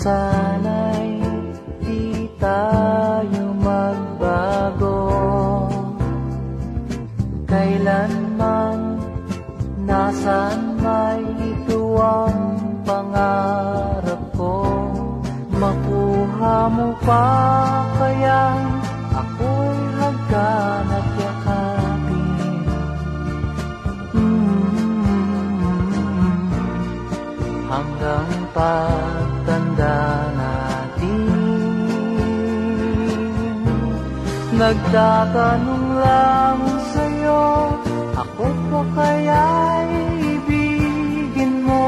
sana'y di tayo magbago. Kailanman, nasaan may ito ang pangarap ko. Makuha mo pa kaya ako'y hagkan at yakapin. Hanggang pagtanda natin, nagtatanong lang sa'yo, ako pa kaya'y ibigin mo?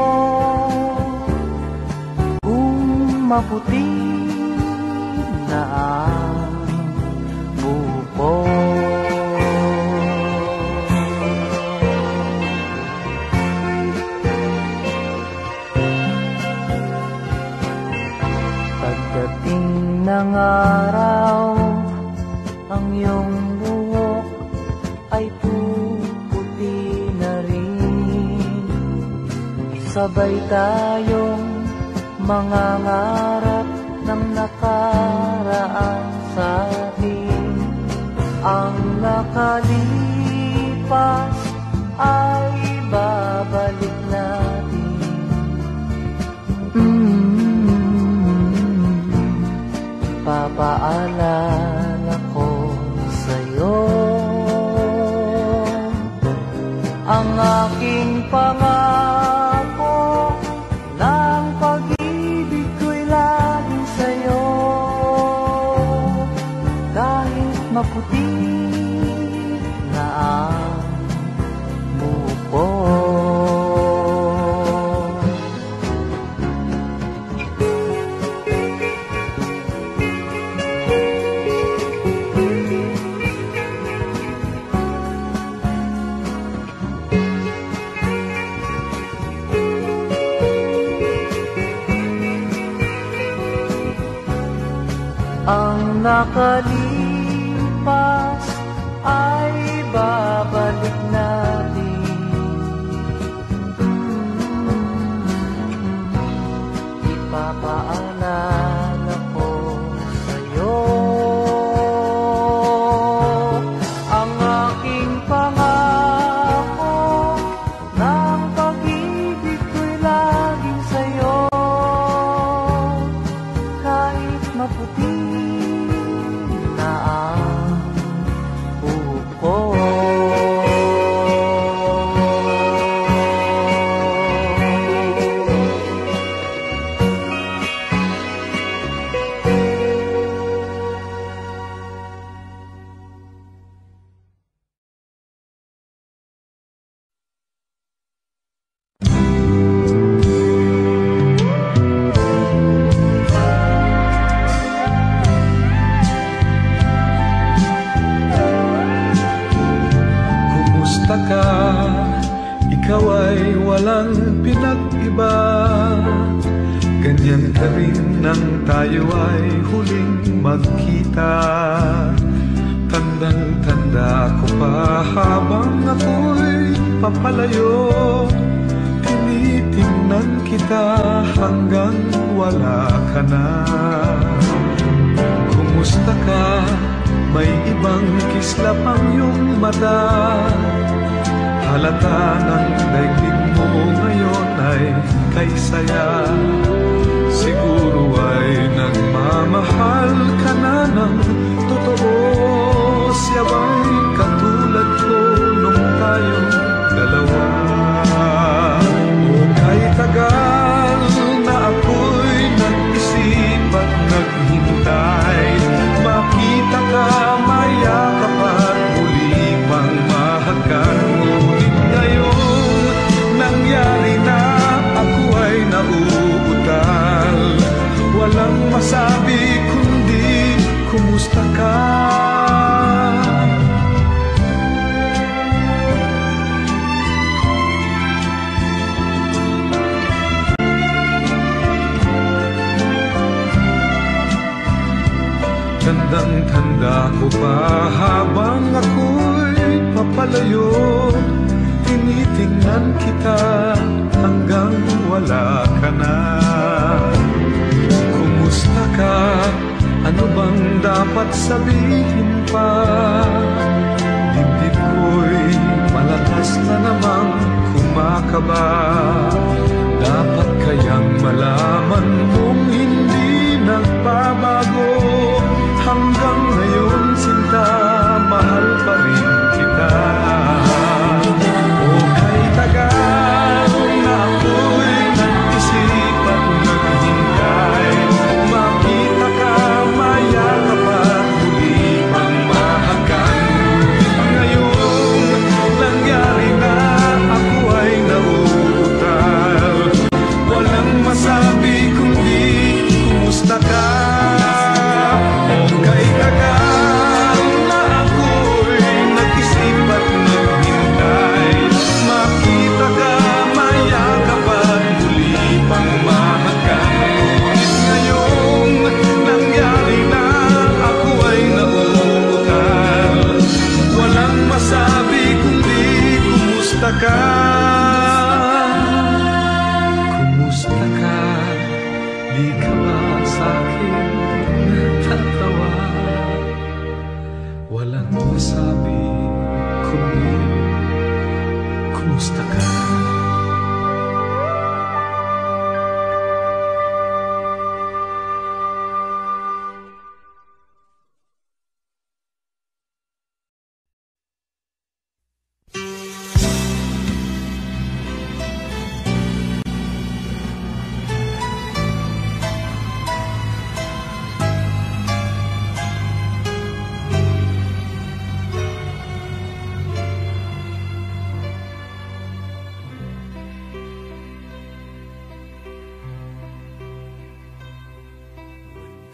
Kung maputi na ang buko. Pagdating ng araw, ang iyong buhok ay puputi na rin. Sabay tayong mangangarap ng nakaraan sa atin. Ang nakalipas ay babalik natin. Papaalala ko sa'yo ang aking pangako ng pag-ibig ko'y laging sa'yo. Kahit maputi na ang buko. Ang nakalipas ay babalik natin. Ipapaalala ko sa'yo ang aking pangako ng pag-ibig ko'y laging sa'yo. Kahit maputi na ang buko. Ikaw ay walang pinag-iba, ganyan ka rin nang tayo ay huling magkita. Tandang-tanda ko pa habang ako'y papalayo, tinitingnan kita hanggang wala ka na. Kumusta ka? May ibang kislap ang iyong mata. Halata ng daigdig mo ngayon ay kay saya. Siguro ay nagmamahal ka na ng totoo. Siya ba'y katulad ko nung tayong dalawa? O kay tagal na ako'y nag-isip at naghintay, makita ka, mayakap at muli pang mahagkan. Nangyari na, ako ay nauutal. Walang masabi kundi kumusta ka? Tandang-tanda ko pa habang ako'y papalayo, tinitingnan kita hanggang wala ka na. sabihin pa. Dibdib ko'y malakas na namang kumakaba. Dapat kayang malaman mong hindi nagbabago. Hanggang ngayon sinta, mahal pa rin kita. O kay tagal na ako'y nag-isip at naghintay, makita ka, mayakap at muli pang mahagan. Ngayon nangyari na, ako ay nauutal. Walang masabi kundi kumusta ka. O kay tagal na ako'y nag-isip at naghintay, makita ka, mayakap at muli pang mahagan. Ngunit ngayong nangyari na, ako ay nauutal. Walang masabi kundi kumusta ka. Kumusta ka? Di ka ba sa'kin natatawa? Walang masabi kundi kumusta ka?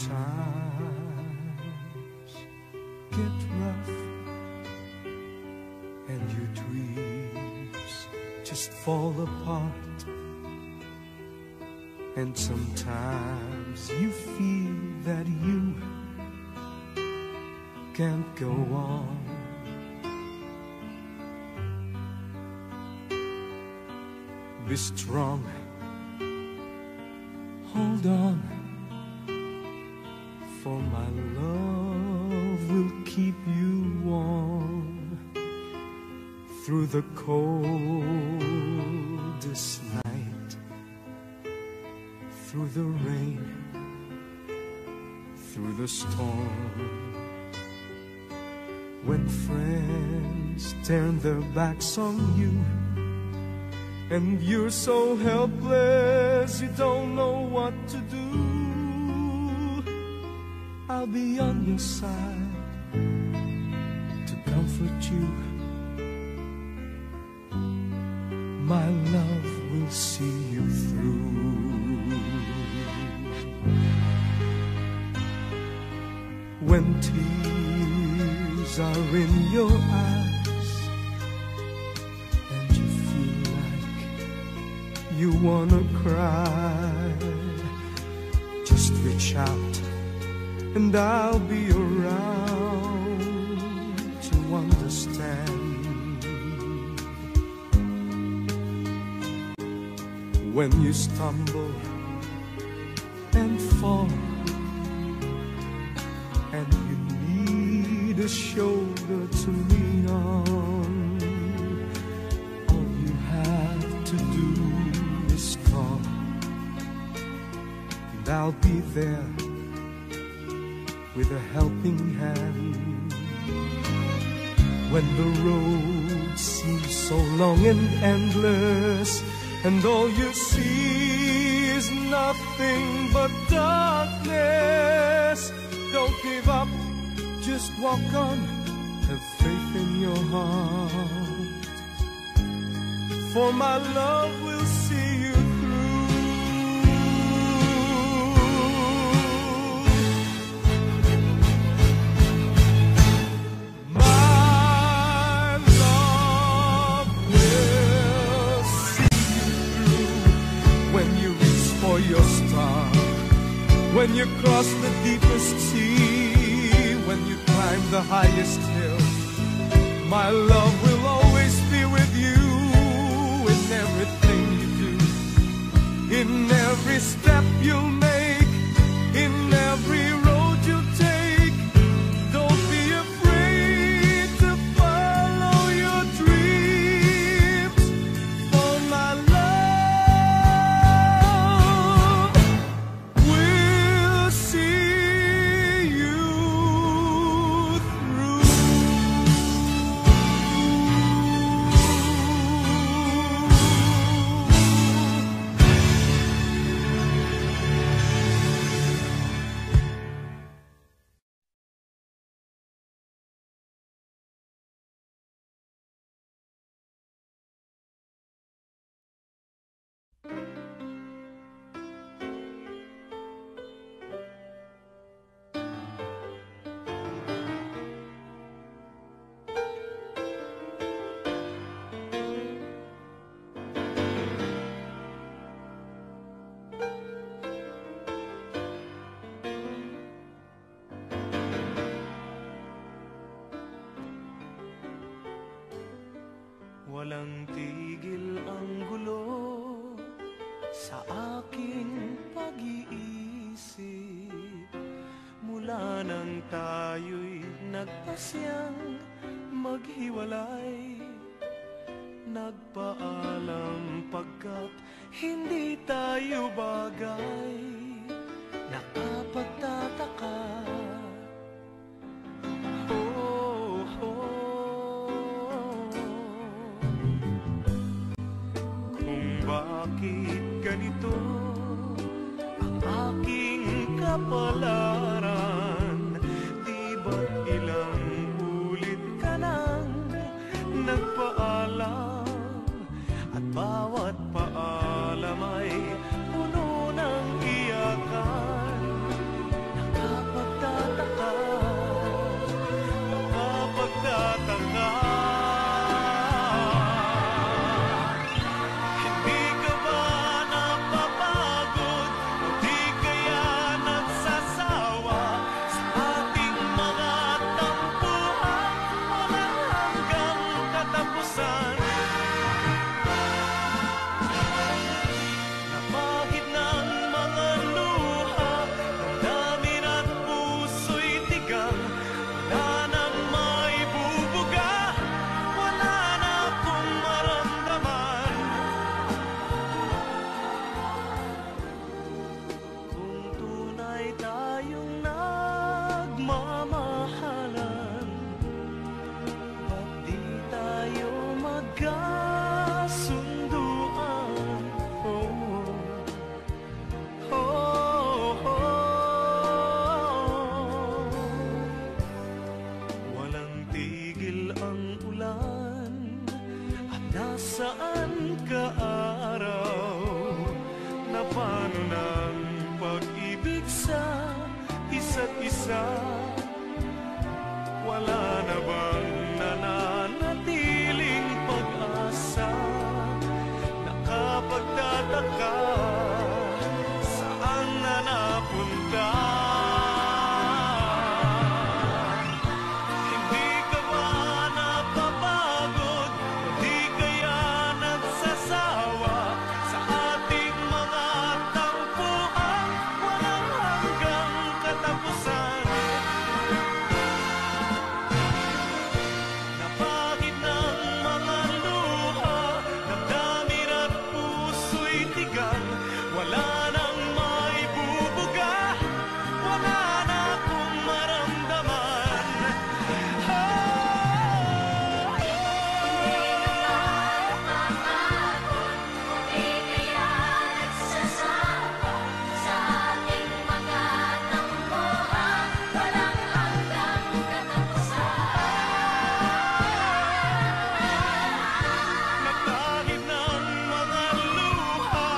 Times get rough and your dreams just fall apart, and sometimes you feel that you can't go on. Be strong, hold on, for my love will keep you warm through the coldest night, through the rain, through the storm. When friends turn their backs on you and you're so helpless you don't know what to do, I'll be on your side to comfort you. My love will see you through. When tears are in your eyes and you feel like you wanna cry, just reach out and I'll be around to understand. When you stumble and fall and you need a shoulder to lean on, all you have to do is call and I'll be there with a helping hand. When the road seems so long and endless and all you see is nothing but darkness, don't give up, just walk on, have faith in your heart, for my love will see you through. My love will see you through when you reach for your star, when you cross the deepest sea, when you climb the highest hill. My love will always be with you in everything you do, in every step you'll make, in every road you take. tayo'y nagpasyang maghiwalay, nagpaalam pagkat hindi tayo bagay. Nakapagtataka, oh, oh, kung bakit ganito ang aking kapalaran. Di ba't ilang ulit ka nang nagpaalam, at bawat paalam ay puno ng iyakan. Nakapagtataka, nakapagtataka, hindi ka ba napapagod? Di kaya nagsasawa sa ating mga tampuhan, walang hanggang katapusan? Napahid ng mga luha, damdamin at puso'y tigang, wala nang maibubuga, wala na akong maramdaman. Kung tunay tayong nagmamahalan, ba't di tayo magkasunduan? Oh, oh, oh. Walang tigil ang ulan, at nasaan ka araw? Na paano ng pag-ibig sa isa't isa? Wala na bang nananatiling pag-asa? Nakapagtataka, saan na napunta? Hindi ka ba napapagod? Di kaya nagsasawa sa ating mga tampuhan, walang hanggang katapusan? Napahid ng mga luha, damdamin at puso'y tigang, wala nang maibubuga, wala na akong maramdaman. Di kaya nagsasawa sa ating mga tampuhan, walang hanggang katapusan. Napahid ng mga luha,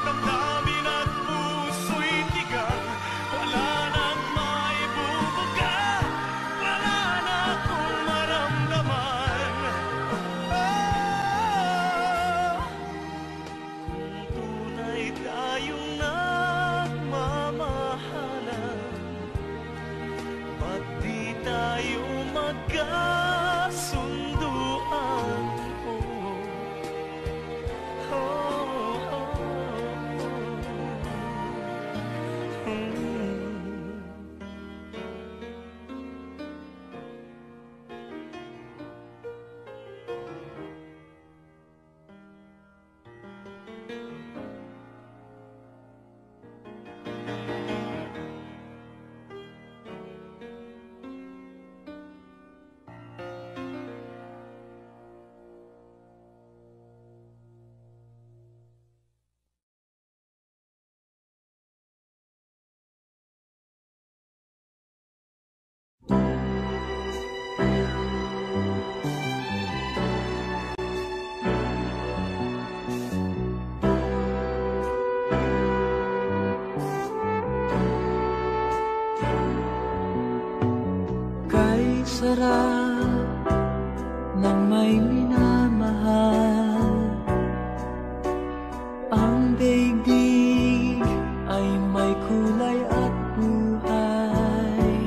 damdamin at puso'y tigang, wala nang maibubuga, wala na akong maramdaman. Kung tunay tayong nagmamahalan, ba't di tayo magkasunduan? Oh, oh, oh, oh. Kay sarap ng may minamahal, ang daigdig ay may kulay at buhay.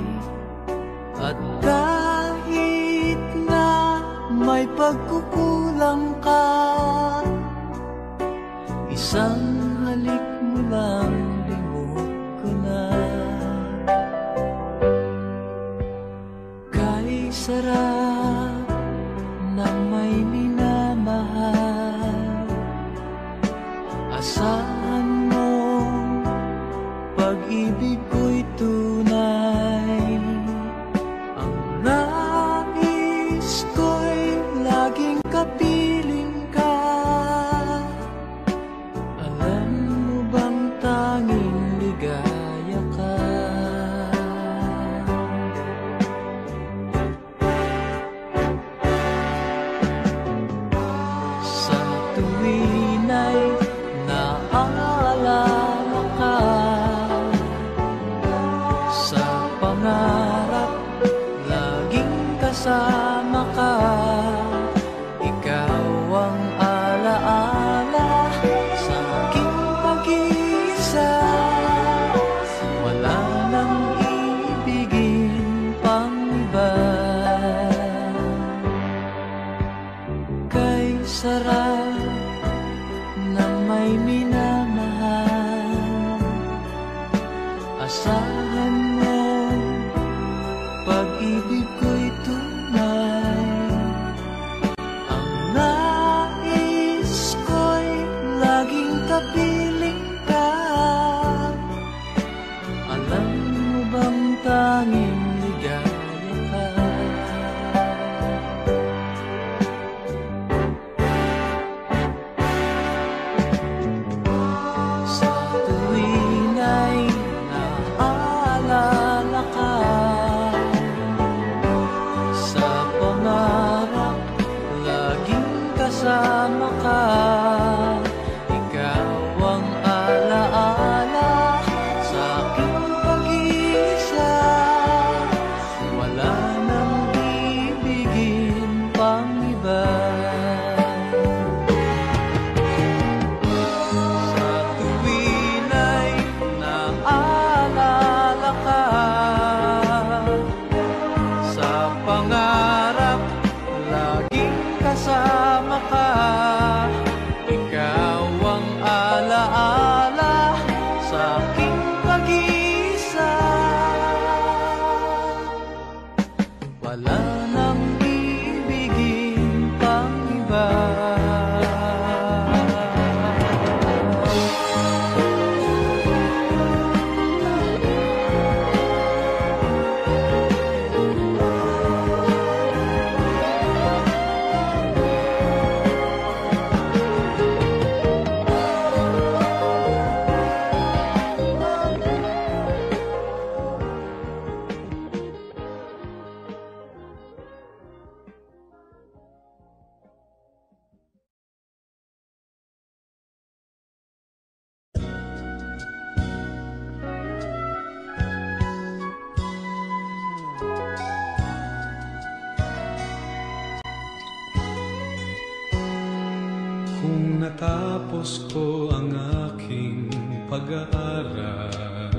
At kahit na may pagkukulang ka, isang halik mo lang limot ko na. pag-ibig ko'y tunay. Ang nais ko'y laging kapiling ka. Alam mo bang tanging ligaya ka? Sa tuwin ay naaalala ka, sa pangarap laging kasama ka. Ikaw ang alaala sa aking pag-iisa. Wala nang ibigin pang iba. Kay sarap na may minamahal, asahan mo pag-ibig ko'y tunay. Ang nais ko'y laging kapiling ka. Alam mo bang tanging ligaya ka? Sa tuwin ay naaalala ka, sa pangarap laging kasama ka. Ikaw ang alaala sa aking pag-iisa. Wala nang ibigin pang iba. Sa tuwin ay naaalala ka, sa pangarap laging kasama ka. Ikaw ang alaala sa aking pag-iisa. Wala nang ibigin pang iba. Kung natapos ko ang aking pag-aaral,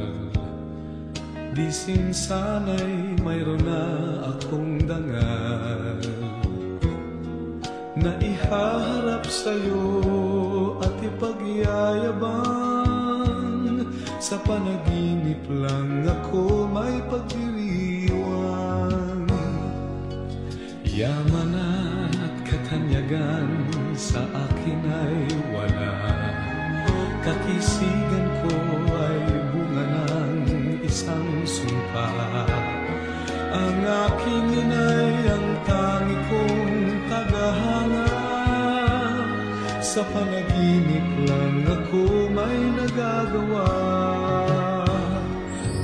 di sana'y mayroon na akong dangal na ihaharap sa'yo at ipagyayabang. Sa panaginip lang ako may pagdiriwang. Yaman at katanyagan sa akin ay wala. Katisigan ko ay bunga ng isang sumpa. Ang aking inay ang tangi kong tagahanga. Sa panaginip lang ako may nagagawa.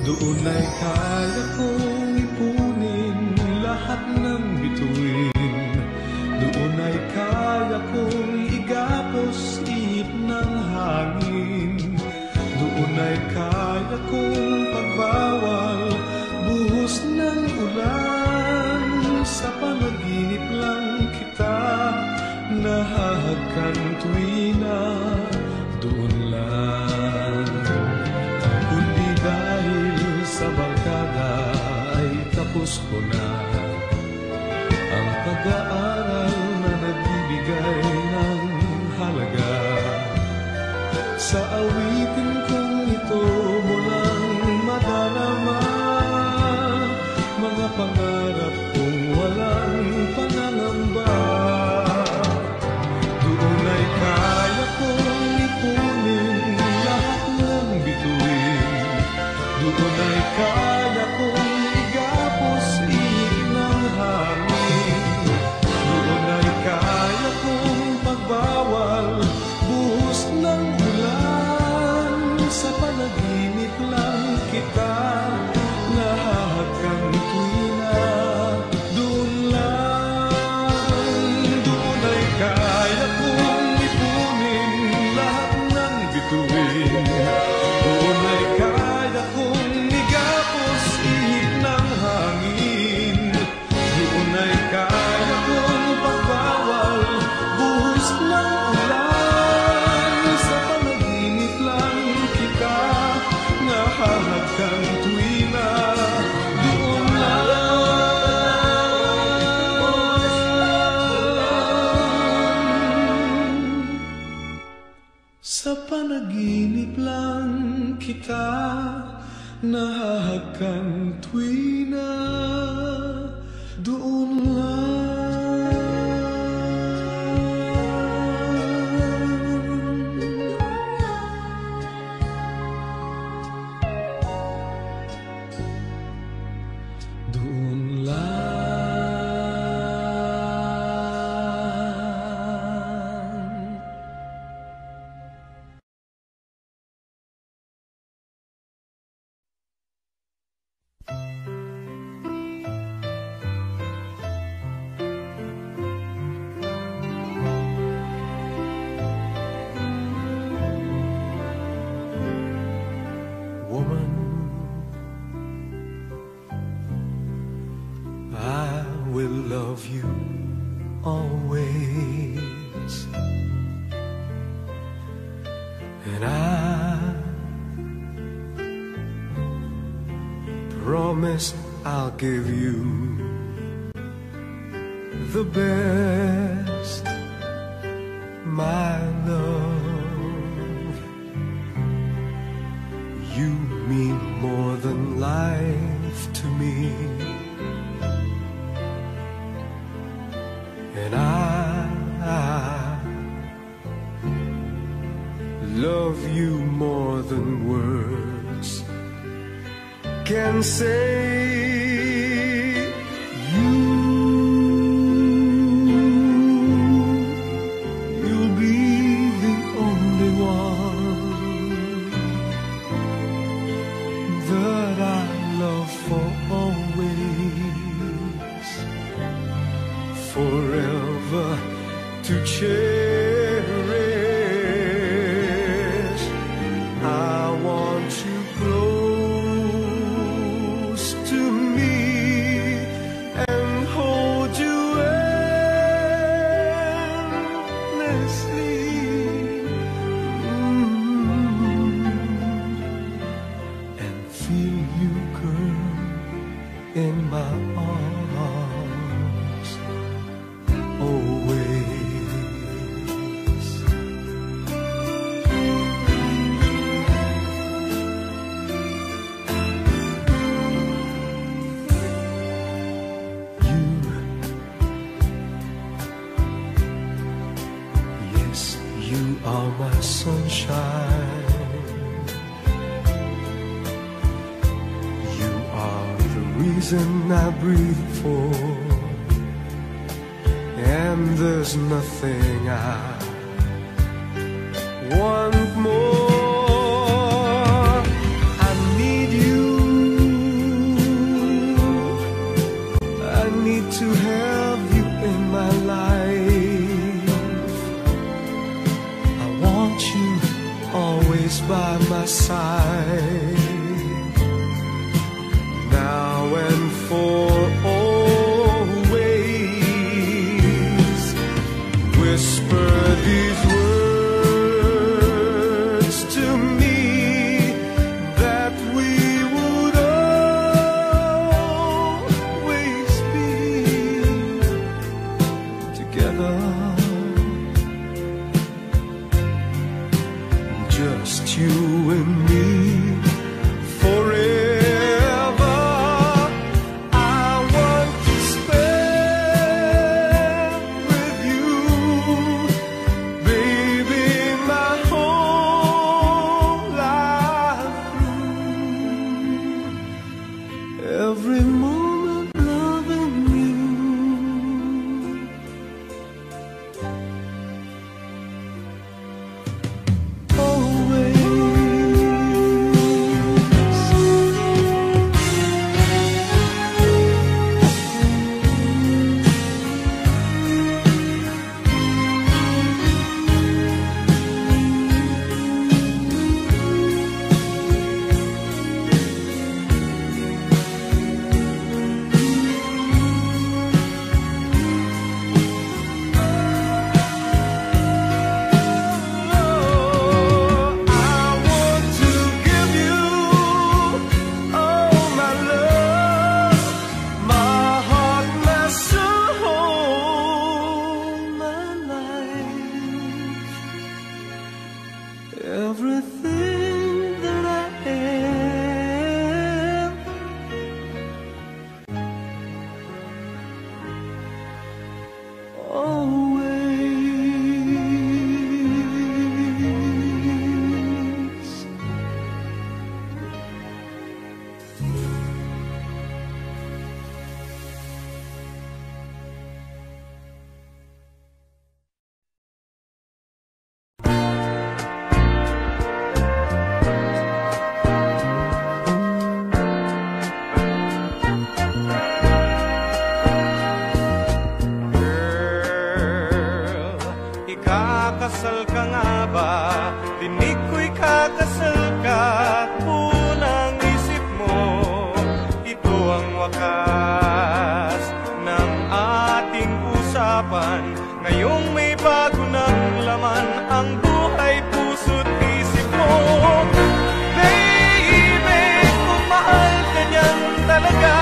Doon ay kaya kong ipunin lahat ng bituin. Doon ay kaya kong igapos ihip ng hangin. Doon ay kaya kong pagbawal buhos ng ulan. Sa panaginip lang kita nahahagkan tuwina. Doon lang. Kundi dahil sa barkada ay tapos ko na ang pag-aaral na nagbibigay ng halaga. Sa awitin kong ito mo lang madarama mga pangarap kong walang pangangamba. Doon ay kaya kong ipunin lahat ng bituin. Doon ay kaya kong igapos ihip ng hangin. Doon ay kaya kong pagbawal buhos ng ulan. Sa panaginip lang kita nahahagkan tuwi na. Doon lang, doon ay kaya kong ipunin lahat ng bituin. Doon ay kaya kong igapos ihip ng hangin. Doon ay kaya kong pagbawal buhos ng ulan. Sa panaginip lang kita nahahagkan tuwi na. Doon lang, sa panaginip lang kita nahahagkan tuwi na. Doon lang, doon lang. Woman, I will love you always, and I promise I'll give you the best, my love. You mean more than life to me, and I love you more than words can say. You'll be the only one that I love for always, forever to cherish. I want you close to me and hold you endlessly. And feel you, girl, in my arms always. Yes, you are my sunshine. You are the reason I breathe for, and there's nothing I want more. I need you. I need to have you in my life. I want you always by my side, now and for always. Whisper these words every moment loving you. Always. Everything that I am, always. Ikakasal ka nga ba? Dinig ko'y kakasal ka. Unang isip mo, ito ang wakas ng ating usapan. Ngayong may bago ng laman ang buhay, puso't isip mo. Baby, kung mahal ka niyan talaga,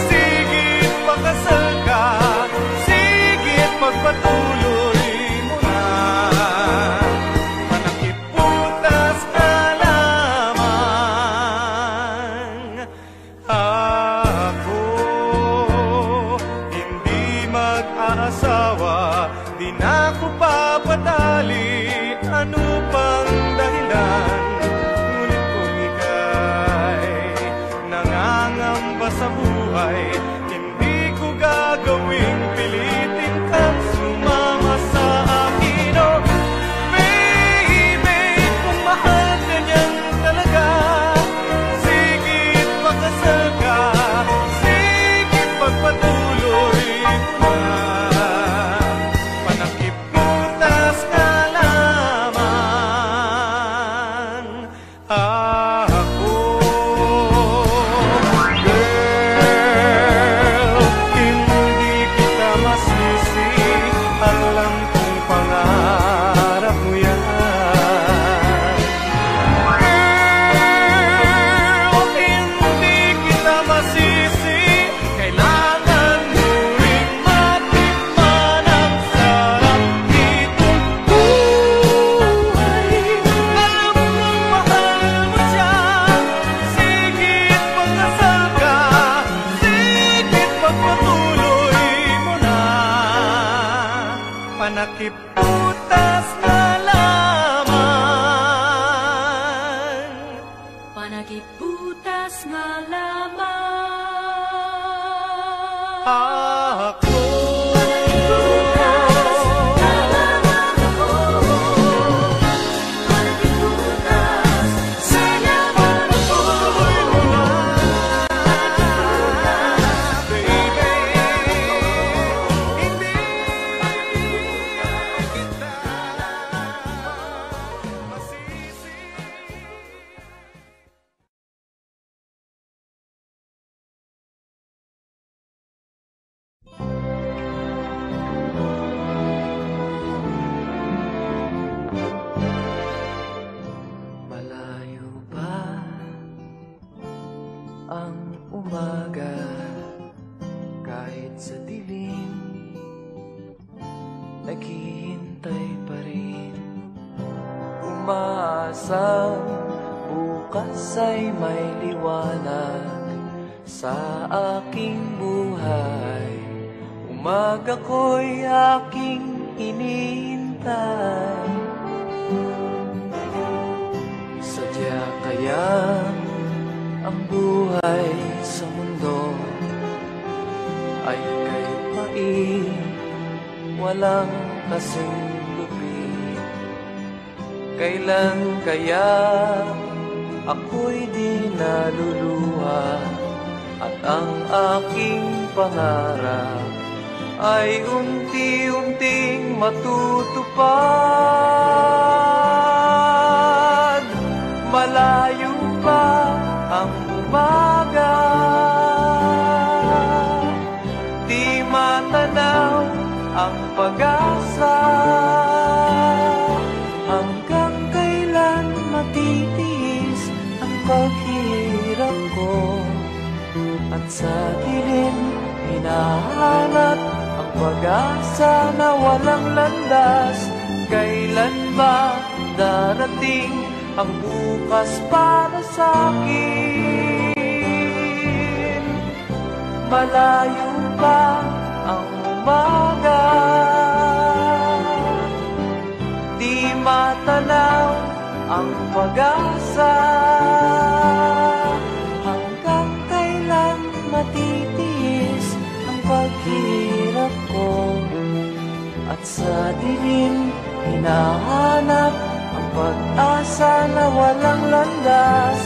sigit pakasal ka, sigit magpatuloy. Di na ko papadali, ano pang dahilan? Ngunit kung ika'y nangangamba sa buhay, hindi ko gagawing pilitin kang sumama sa akin. Oh, baby, kung mahal ka niyan talaga, sigit pakasal ka, sigit pagpatuloy mo na. Panakiputas na laman, panakiputas na laman. Ako umaga, kahit sa dilim, naghihintay pa rin. Umaasang bukas ay may liwanag sa aking buhay. Umaga ko'y aking hinihintay. Sadya kayang ang buhay sa mundo ay kay pait, walang kasing lupit. Kailan kaya ako'y di naluluha at ang aking pangarap ay unti-unting matutupad. Malayo pa ang umaga, di matanaw ang pag-asa. Hanggang kailan matitiis ang paghihirap ko, at sa dilim hinahanap ang pag-asa na walang landas. Kailan ba darating ang bukas para sa'kin? Malayo pa ang umaga, di matanaw ang pag-asa. Hanggang kailan matitiis ang paghirap ko, at sa dilim hinahanap ang pag-asa na walang landas.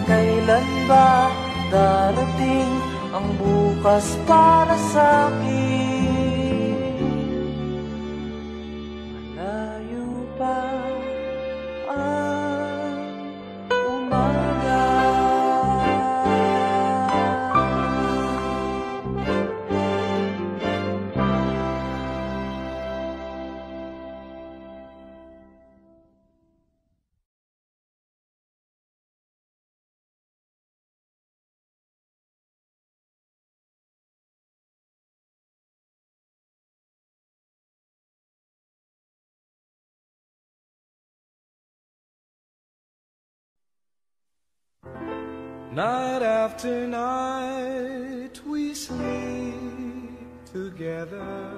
Kailan ba darating ang bukas para sa'kin? Malayo pa ang umaga. Night after night we sleep together,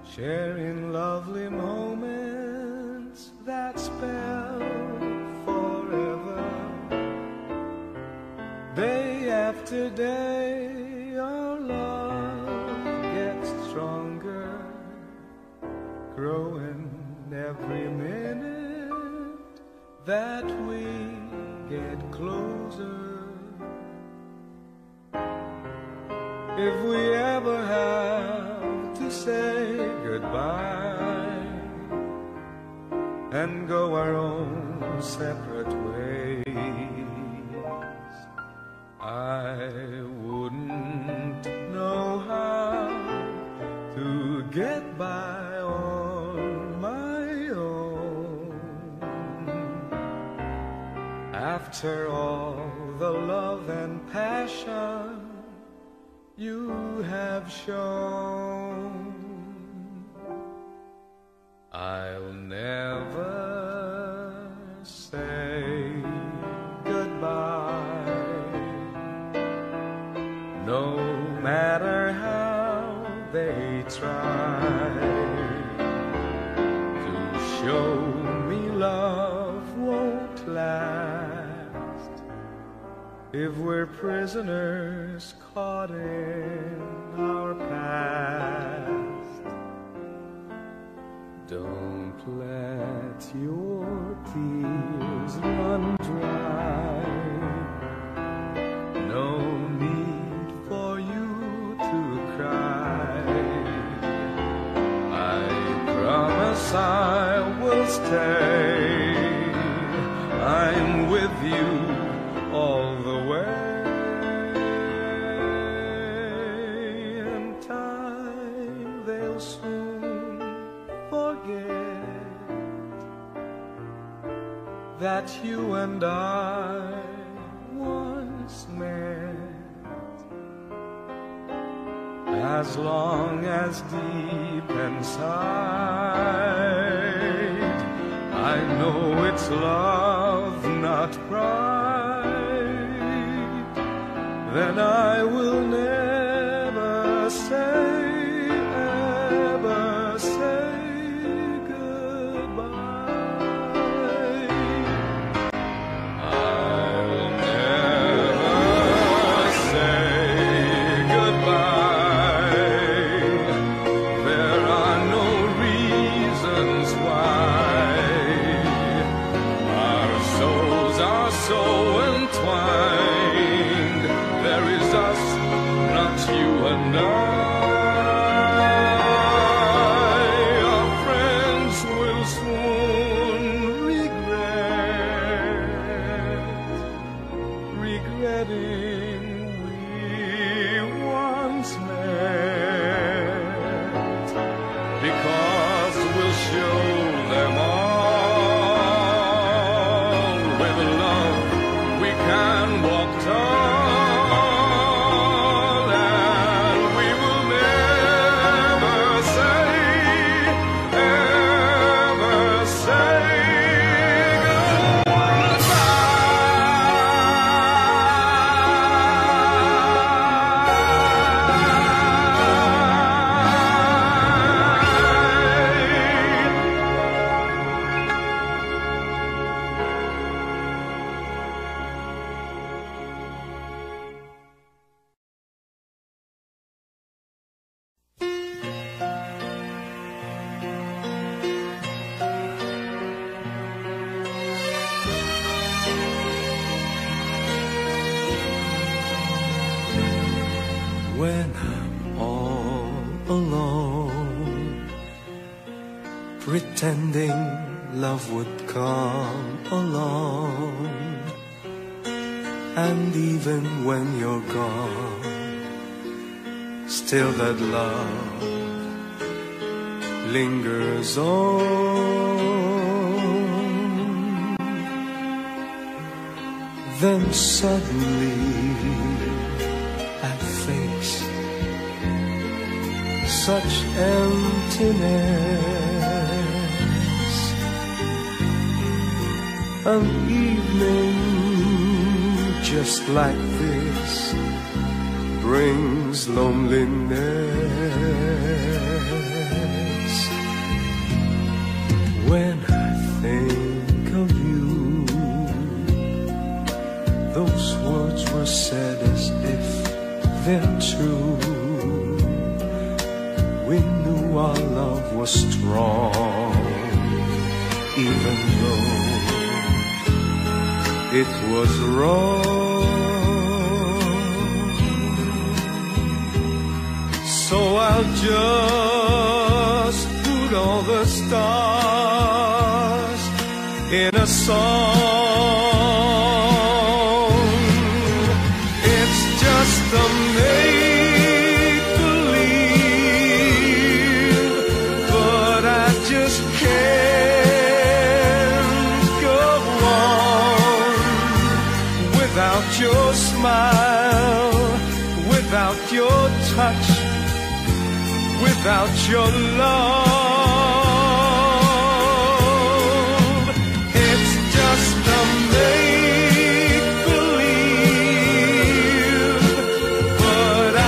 sharing lovely moments that spell forever. Day after day our love gets stronger, growing every minute that we get closer. If we ever have to say goodbye and go our own separate ways, I wouldn't know how to get by on my own. After all the love and passion you have shown, I'll never say goodbye, no matter how they try to show me love won't last if we're prisoners caught in our past. Don't let your tears run dry, no need for you to cry. I promise I will stay, I'm with you all the way. In time they'll soon forget that you and I once met. As long as deep inside I know it's love, not pride, then I will never say, ever say goodbye. I wedding we once met, because we'll show them all with love we can walk tall, and we will never say, ever say When I'm all alone, pretending love would come along, and even when you're gone, still that love lingers on. Then suddenly I face such emptiness. An evening just like this brings loneliness. When I think of you, those words were said as if they're true. We knew our love was strong, even though it was wrong. So I'll just put all the stars in a song. It's just a make-believe, but I just can't go on without your smile, without your touch, without your love. It's just a make-believe, but I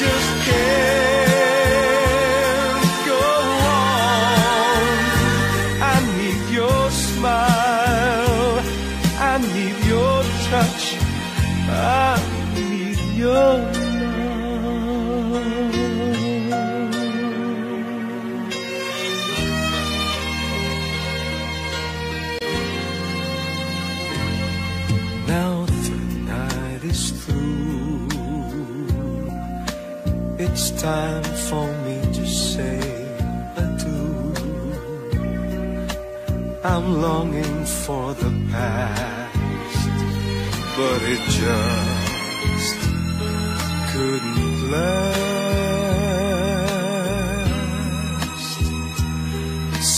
just can't go on. I need your smile, I need your touch, I need your love. Now the night is through, it's time for me to say adieu. I'm longing for the past, but it just couldn't last.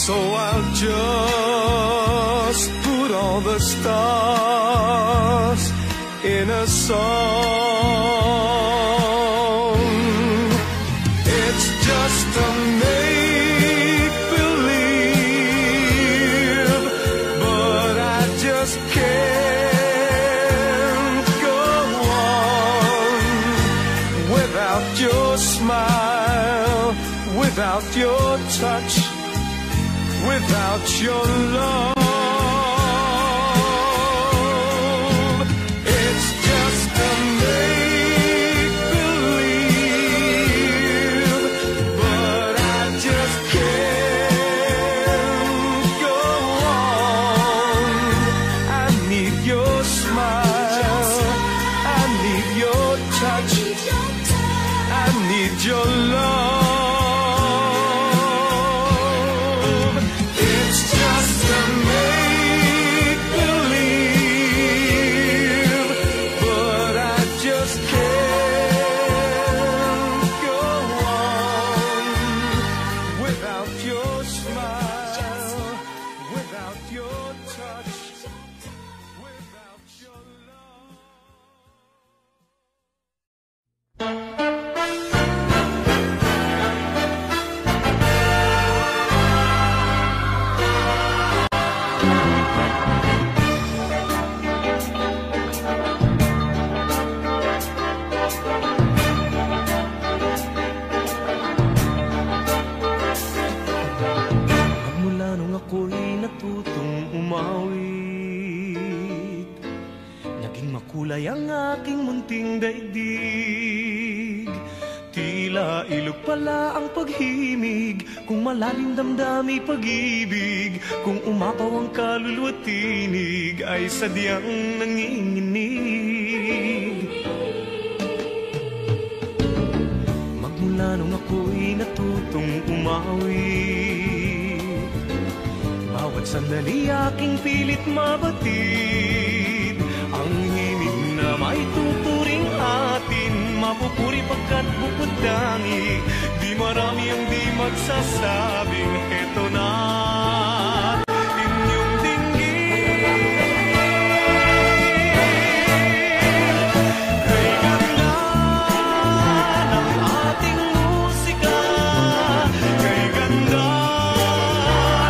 So I'll just put all the stars in a song. It's just a make-believe, but I just can't go on without your smile, without your touch, without your love. It's just a make-believe, but I just can't go on. I need your smile, I need your touch, I need your love. It's just a make-believe, but ang aking munting daigdig. Tila ilog pala ang paghimig, kung malalim damdami pag-ibig, kung umapaw ang kaluluwa tinig, ay sadyang nanginginig. Magmula nung ako'y natutong umawi, bawat sandali aking pilit mabatid, ang himig na may tuturing atin, mapupuri pagkat bukod tangi, di marami ang di magsasabing eto na inyong dinggin. Kay ganda ng ating musika, kay ganda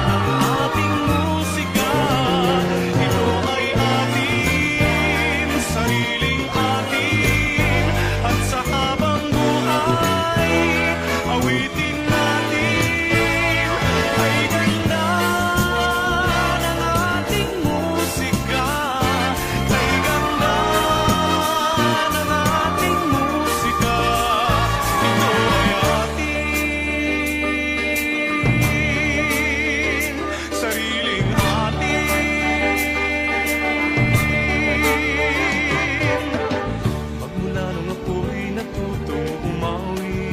ng ating musika, ito ay atin, sariling atin, at sa habang buhay, awitin natin. Ay ganda ng ating musika, ay ganda ng ating musika, ito ay atin, sariling atin. Magmula nung ako'y natutong umawi,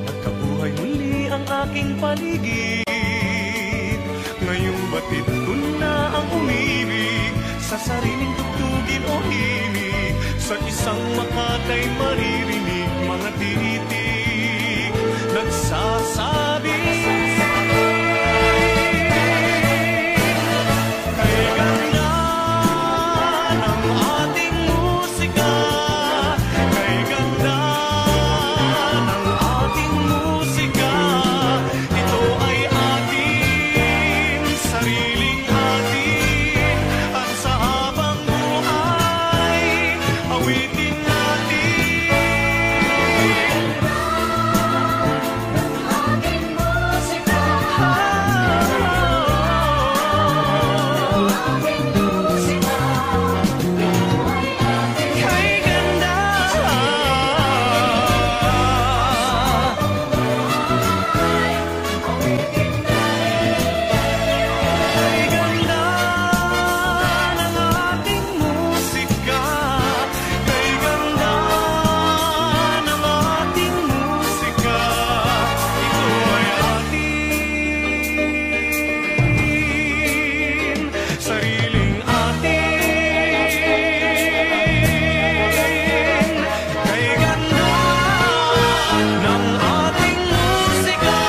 nagkabuhay muli ang aking paligid. Ngayong batid ko na ang umibig, sa sariling tugtugin o himig, sa isang makatay maririnig, mga titig nagsasabi. Kay ganda ng ating musika, kay ganda ng ating musika, ito ay atin, sariling atin, at sa habang buhay, awitin natin. Ating musika, ating musika, Kay ganda Kay ganda ng ating musika, kay ganda ng ating musika, ito ay atin, sariling atin. Kay ganda ng ating musika.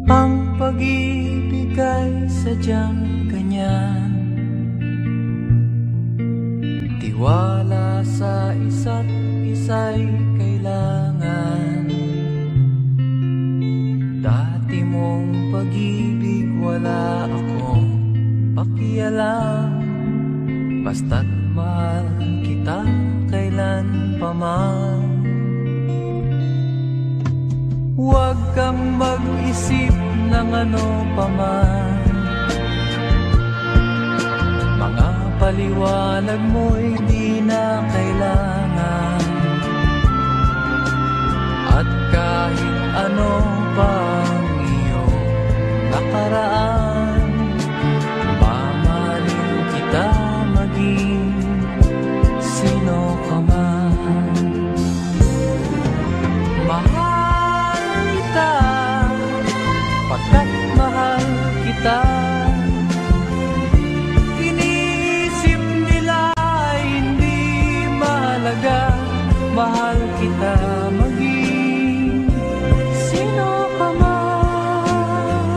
Ang pag-ibig ay sadyang ganyan, tiwala sa isa't isa'y kailangan. Dati mong pag-ibig wala akong pakialam, basta't mahal kita kailan pa man. Huwag kang mag-isip ng ano paman, mga paliwanag mo'y di na kailangan. At kahit ano pa ang iyong nakaraan, mamahalin kita maging sino ka man. Mahal kita, pagkat mahal kita. Iniisip nila hindi mahalaga, mahal kita maging sino ka man.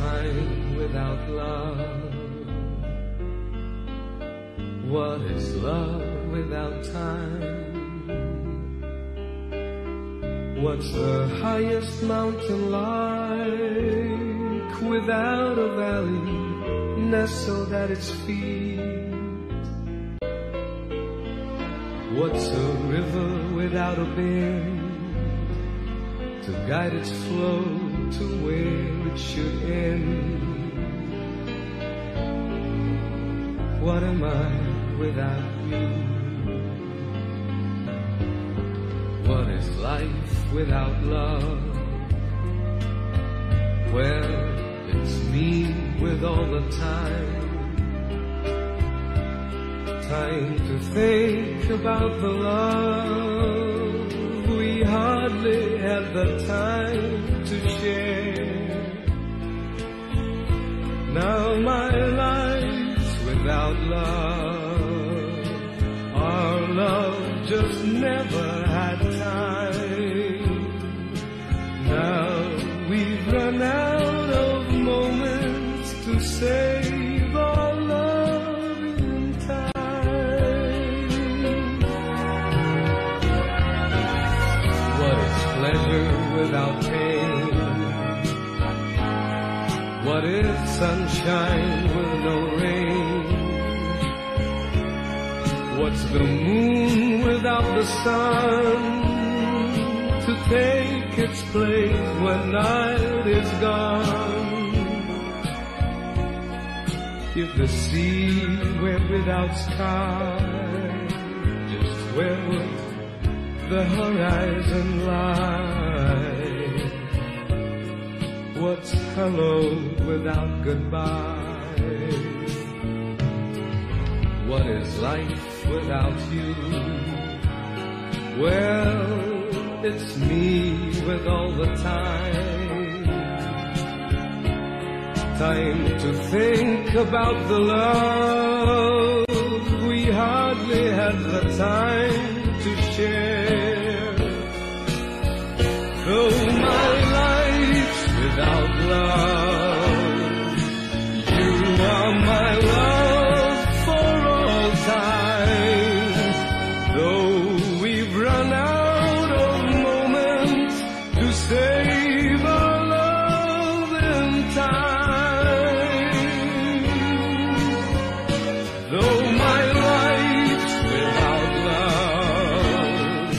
time without love? What is love without time? What's the highest mountain like without a valley nestled at its feet? What's a river without a bend to guide its flow to where it should end? What am I without you? What is life without love? Well, it's me with all the time. Time to think about the love we hardly had the time to share. Now my life's without love. Our love just never had time. Now we've run out of moments to save our love in time. What is pleasure without pain? What is sunshine with no rain? What's the moon without the sun to take its place when night is gone? If the sea were without sky, just where would the horizon lie? What's hello without goodbye? What is life without you? Well, it's me with all the time. Time to think about the love we hardly had the time to share. Though my life's without love, you are my love for all time. Though we've run out of moments to save our love in time. Though my life's without love,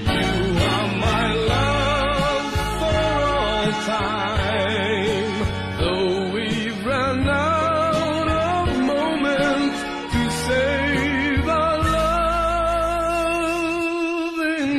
you are my love for all time. Though we've run out of moments to save our love in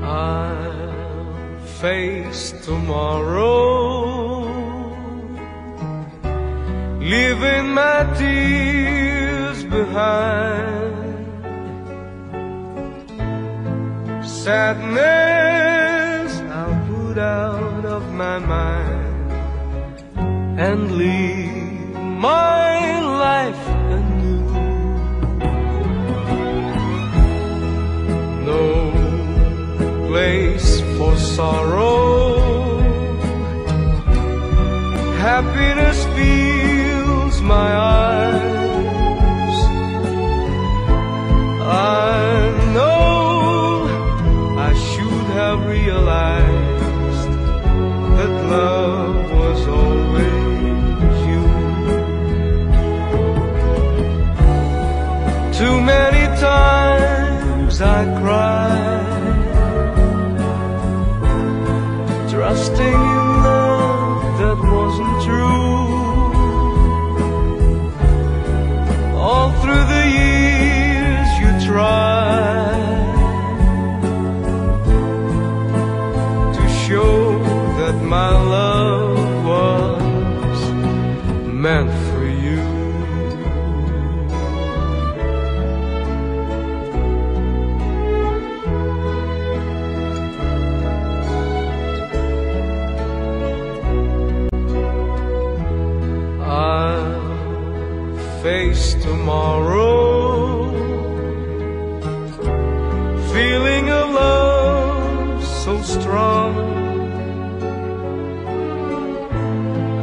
I'll face tomorrow, leaving my tears behind. Sadness I'll put out of my mind and leave my life anew. No place for sorrow, happiness fills my eyes. I know I should have realized that love was always you. Too many times I cried, trusting in love that wasn't true. All through the years you tried to my love was meant for you. I'll face tomorrow, feeling a love so strong.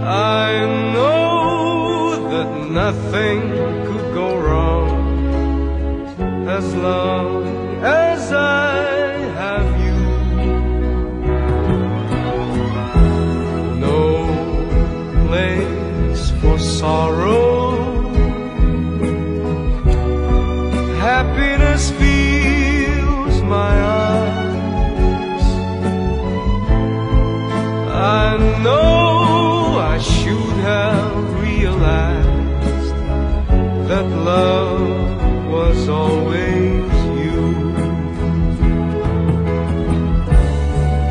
I know that nothing could go wrong as long as I have you. No place for sorrow, happiness fills my eyes. I know I should have realized that love was always you.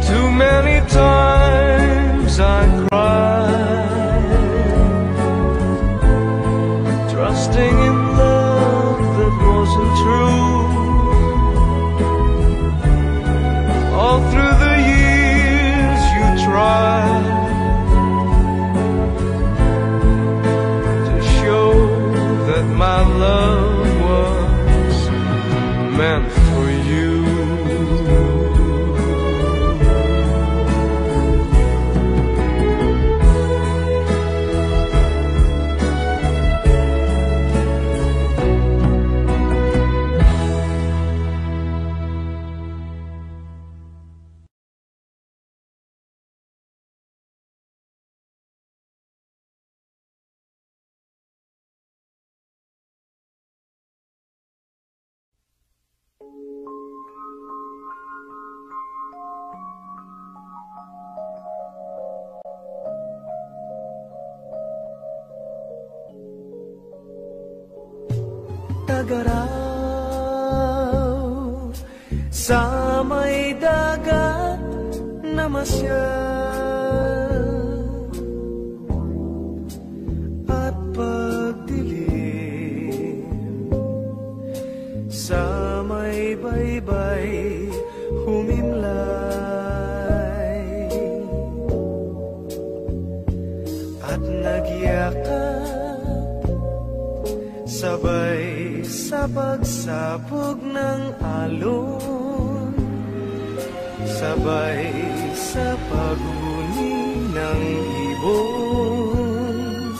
Too many times I cried, trusting in love that wasn't true. All through the years you tried that my love was meant for you. Tagaraw sa may dagat na masyal, at pagdilim sa may baybay humimlay, at nagyakap sabay sa pagsapog ng alon, sabay sa paghuni ng ibon,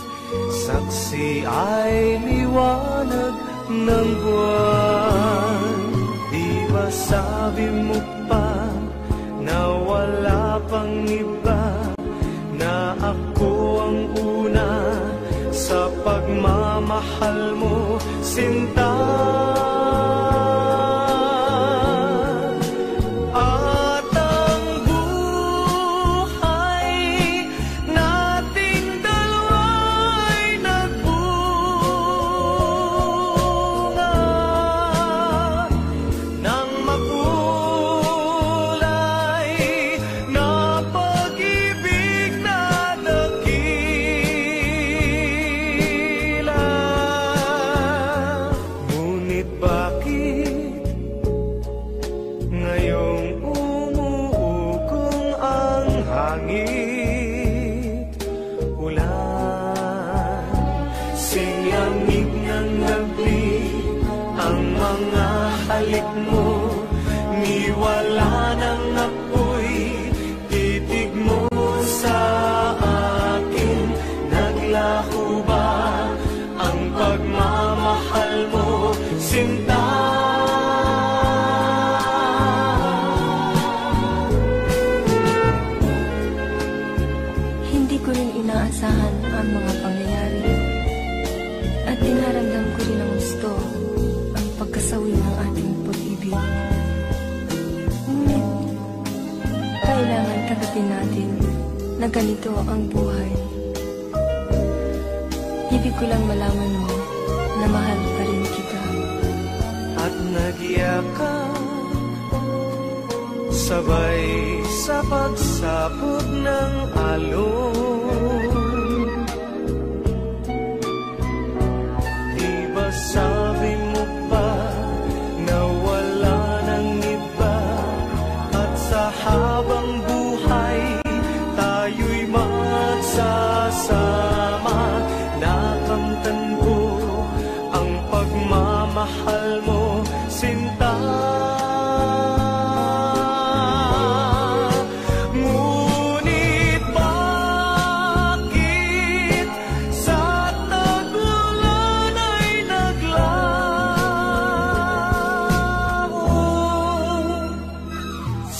saksi ay liwanag ng buwan. Di ba sabi mo pa na wala pang iba, na ako ang una sa pagmamahal mo, sinta. At ang buhay nating dalawa'y nagbunga ng makulay na pag-ibig na dakila. Ngunit bakit ngayong umuugong ang hangin, ulan, sinyamig ng gabi, ang mga halik mo, niwala ng apoy, titig mo sa akin, naglaho ba ang pagmamahal mo, sinta? Hindi ko rin inaasahan ang mga pangyayari, at dinaramdam ko rin ang gusto, ang pagkasawi ng ating pag-ibig. Ngunit, kailangan tanggapin natin na ganito ang buhay. Ibig ko lang malaman mo na mahal pa rin kita. At nagyakap sabay sa pagsapot ng alon. Di ba sabi mo pa na wala nang iba, at sa habang buhay tayo'y magsasama. Nakamtan ko ang pagmamahal mo, sinta.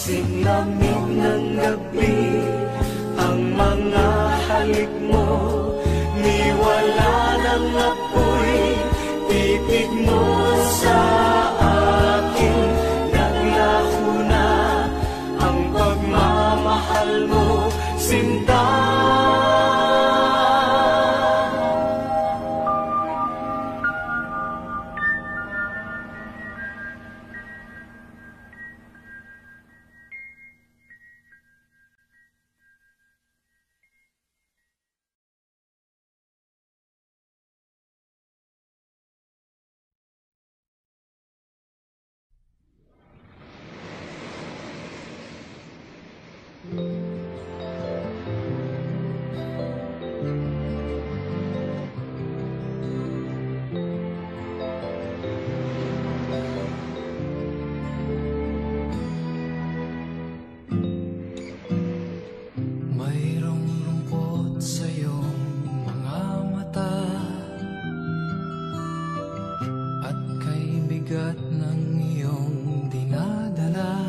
Sinlamig ng gabi ang mga halik mo, niwala ng apoy, titig mo sa akin. Naglaho na ang pagmamahal mo, sinta. Mayroong lungkot sa iyong mga mata, at kay bigat ng iyong dinadala.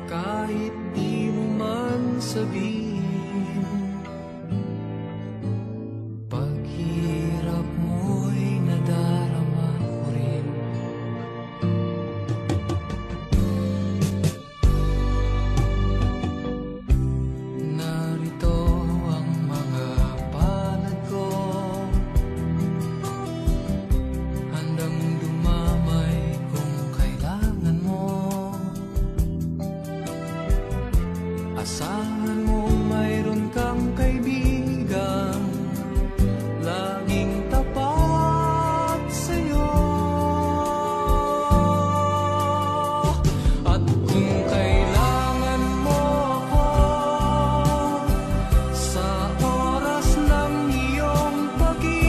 Kahit di mo man sabihin, paghirap mo'y nadarama ko rin. Narito ang mga palad ko, handang dumamay kung kailangan mo. Asahan mo mayroon kang kaibigan, laging tapat sa'yo. At kung kailangan mo ako sa oras ng iyong pag-iisa,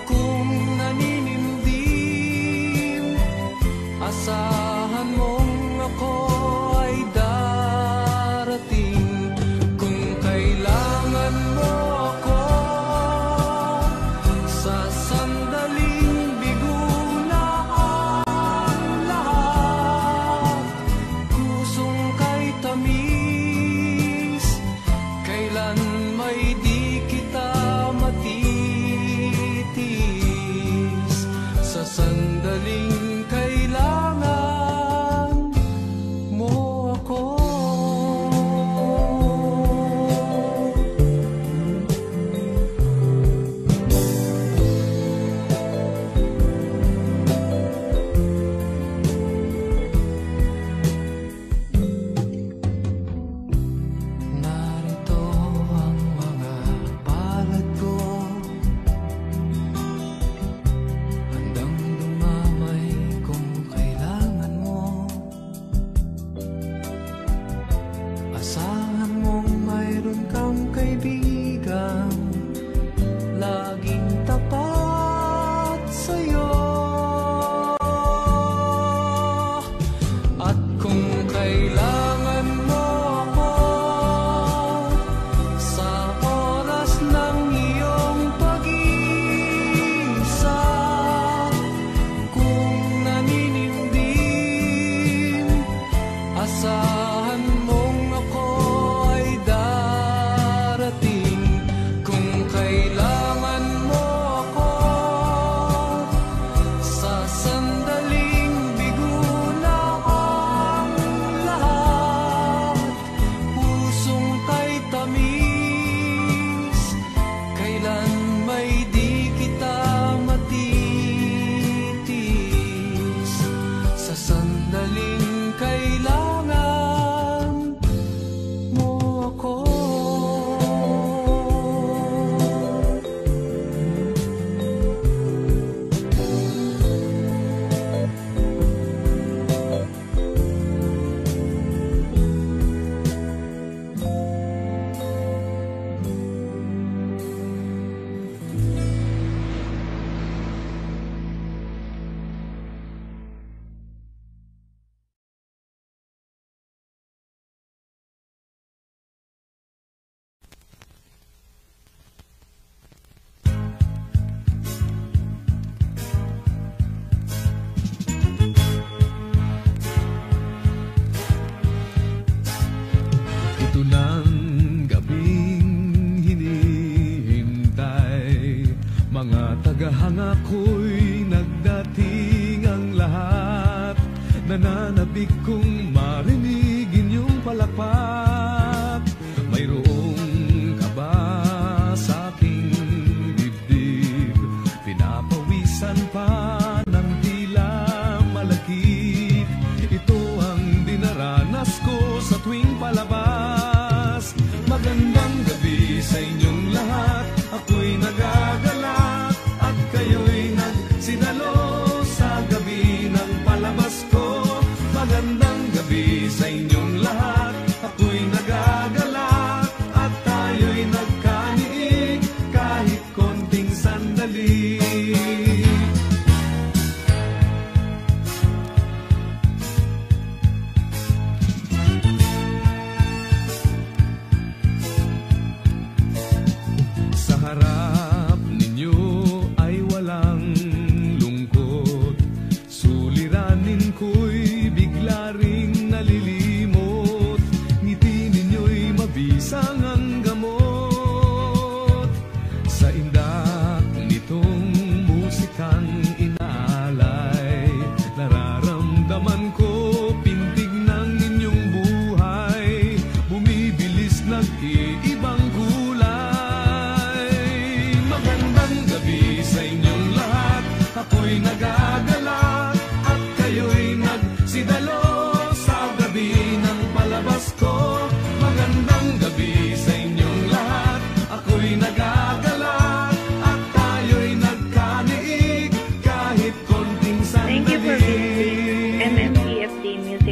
kung naninindim, asahan mong ako ay darating. Kung kailangan mo ako sa sandaling bigo na ang lahat, pusong kay tamis, kailan may di kita matitis. Sa sandaling kailangan mo ako. Narito ang mga palad ko, handang dumamay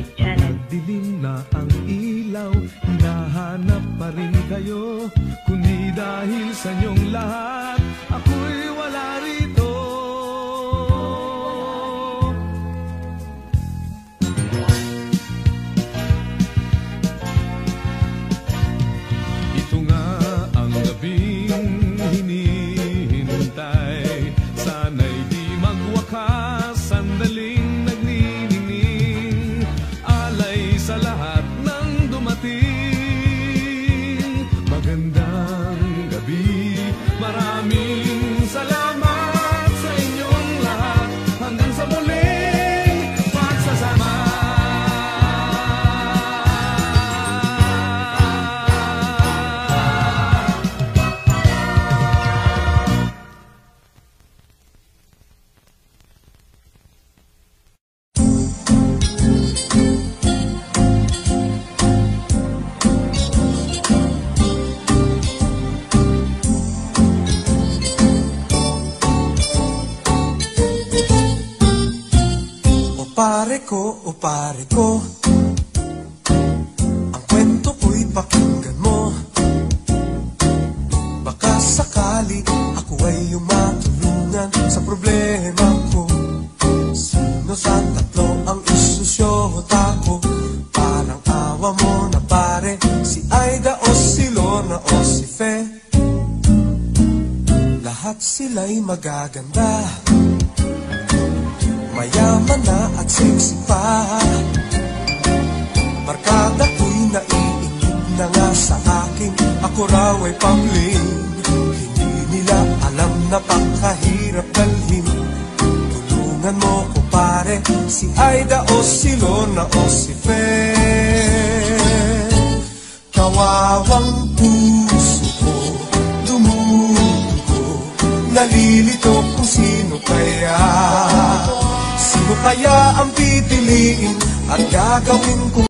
music channel. Dilim na ang ilaw, hinahanap pa rin kayo. Kundi dahil sa inyong lahat, ako'y wala rito. Ito nga ang gabing hinihintay, sana'y di magwakas, sandaling nagniningning, alay sa lahat ng dumating. Magandang gabi, maraming salamat sa inyong lahat, hanggang sa muling pagsasama. O pare ko, ang kwento ko'y pakinggan mo. Baka sakali ako ay matulungan sa problema ko. Sino sa tatlo ang isusyota ko? Parang awa mo na pare, si Aida o si Lorna o si Fe. Lahat sila'y magaganda, mayaman na at sexy pa. Barkada ko'y naiingit na nga sa akin, ako raw ay pambling. Hindi nila alam na pakahirap dalhin. Tulungan mo ko pare, si Aida o si Lorna o si Fe. Kawawang puso ko, dumudugo, nalilito kung sino kaya. Sino kaya ang pipiliin at gagawin ko?